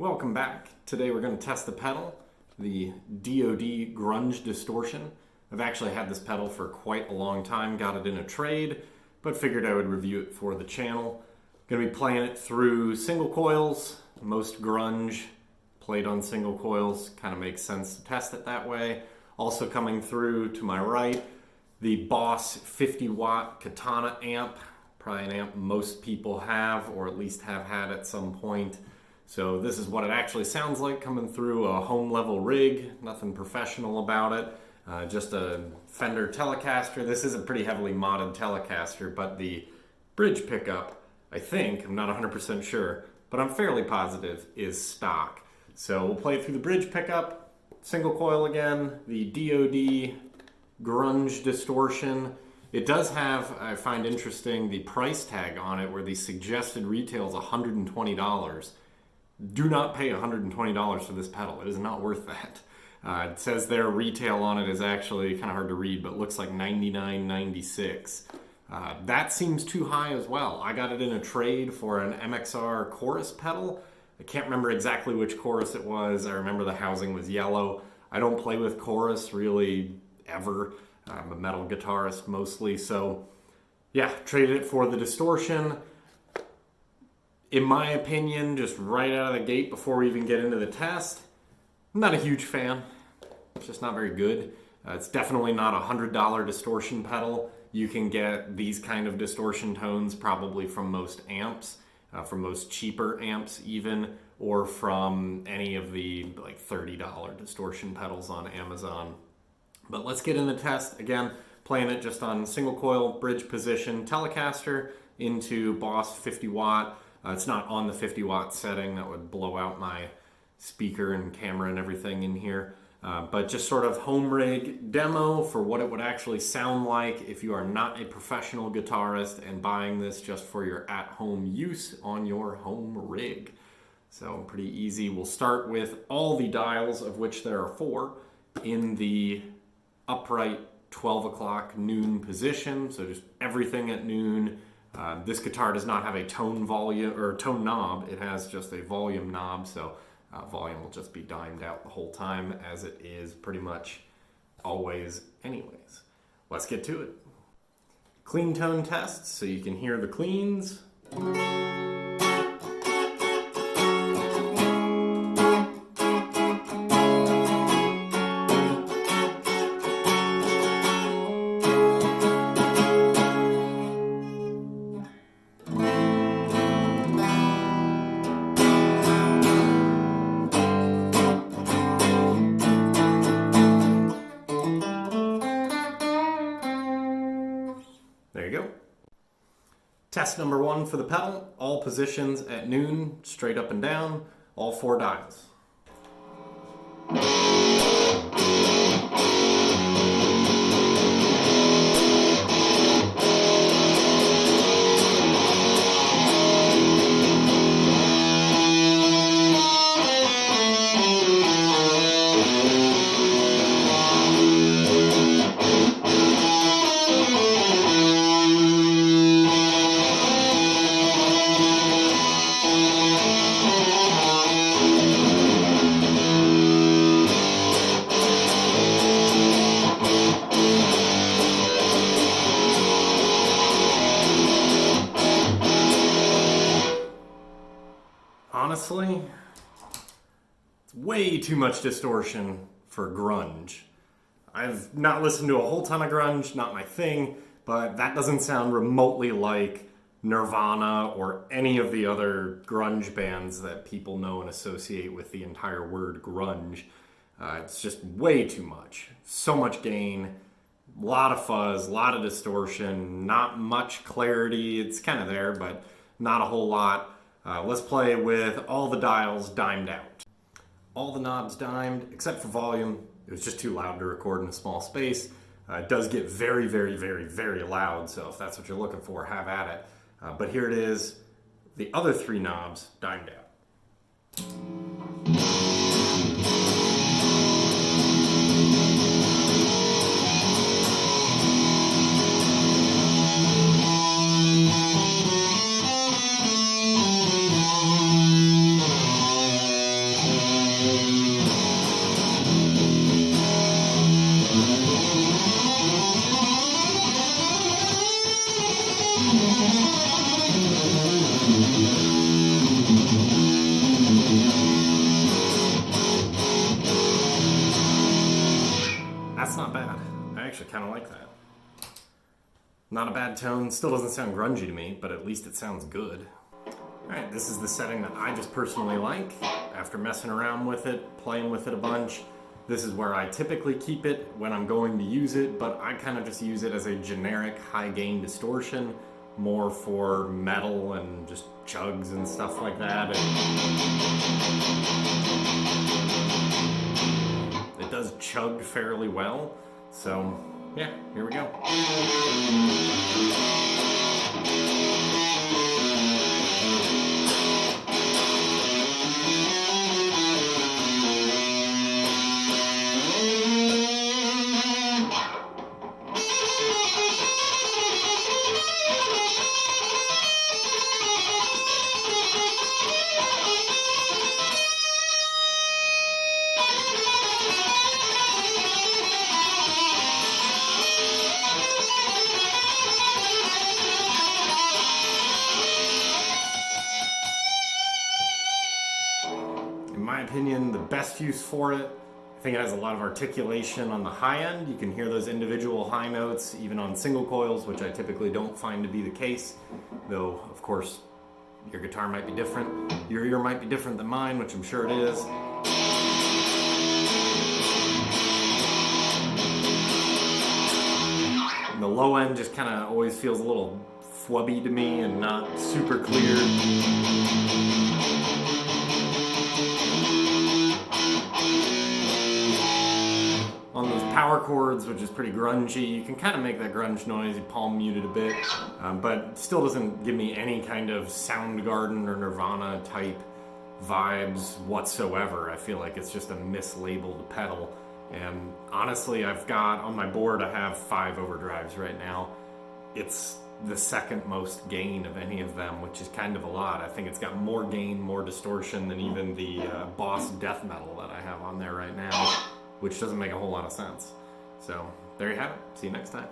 Welcome back. Today we're going to test the pedal, the DOD Grunge Distortion. I've actually had this pedal for quite a long time, got it in a trade, but figured I would review it for the channel. Going to be playing it through single coils. Most grunge played on single coils, kind of makes sense to test it that way. Also coming through to my right, the Boss 50-watt Katana amp, probably an amp most people have, or at least have had at some point. So this is what it actually sounds like coming through a home level rig, nothing professional about it, just a Fender Telecaster. This is a pretty heavily modded Telecaster, but the bridge pickup, I think, I'm not 100% sure, but I'm fairly positive is stock. So we'll play it through the bridge pickup, single coil again, the DOD Grunge Distortion. It does have, I find interesting, the price tag on it where the suggested retail is $120. Do not pay $120 for this pedal. It is not worth that. It says their retail on it is actually kind of hard to read, but looks like $99.96. That seems too high as well. I got it in a trade for an MXR chorus pedal. I can't remember exactly which chorus it was. I remember the housing was yellow. I don't play with chorus really ever. I'm a metal guitarist mostly, so yeah, traded it for the Distortion. In my opinion, just right out of the gate before we even get into the test, I'm not a huge fan. It's just not very good. It's definitely not a $100 distortion pedal. You can get these kind of distortion tones probably from most amps, from most cheaper amps even, or from any of the like $30 distortion pedals on Amazon. But let's get in the test. Again, playing it just on single coil, bridge position, Telecaster into Boss 50 watt. It's not on the 50 watt setting. That would blow out my speaker and camera and everything in here. But just sort of home rig demo for what it would actually sound like if you are not a professional guitarist and buying this just for your at-home use on your home rig. So pretty easy. We'll start with all the dials, of which there are 4, in the upright 12 o'clock noon position. So just everything at noon. This guitar does not have a tone volume or tone knob. It has just a volume knob, so volume will just be dimed out the whole time, as it is pretty much always anyways. Let's get to it. Clean tone test, so you can hear the cleans. There you go. Test number 1 for the pedal. All positions at noon, straight up and down, all 4 dials. Honestly, it's way too much distortion for grunge. I've not listened to a whole ton of grunge, not my thing, but that doesn't sound remotely like Nirvana or any of the other grunge bands that people know and associate with the entire word grunge. It's just way too much. So much gain, a lot of fuzz, a lot of distortion, not much clarity. It's kind of there, but not a whole lot. Let's play with all the dials dimed out. All the knobs dimed, except for volume. It was just too loud to record in a small space. It does get very, very, very, very loud, so if that's what you're looking for, have at it. But here it is, the other 3 knobs dimed out. actually kind of like that. Not a bad tone, still doesn't sound grungy to me, but at least it sounds good. Alright, this is the setting that I just personally like. After messing around with it, playing with it a bunch, this is where I typically keep it when I'm going to use it, but I kind of just use it as a generic high gain distortion, more for metal and just chugs and stuff like that. And it does chug fairly well, so yeah, here we go. In my opinion, the best use for it, I think it has a lot of articulation on the high end. You can hear those individual high notes even on single coils, which I typically don't find to be the case, though of course your guitar might be different. Your ear might be different than mine, which I'm sure it is. And the low end just kind of always feels a little flubby to me and not super clear. On those power chords, which is pretty grungy, you can kind of make that grunge noise, you palm mute it a bit, but still doesn't give me any kind of Soundgarden or Nirvana type vibes whatsoever. I feel like it's just a mislabeled pedal. And honestly, I've got on my board, I have 5 overdrives right now. It's the second most gain of any of them, which is kind of a lot. I think it's got more gain, more distortion than even the Boss death metal that I have on there right now, which doesn't make a whole lot of sense. So there you have it. See you next time.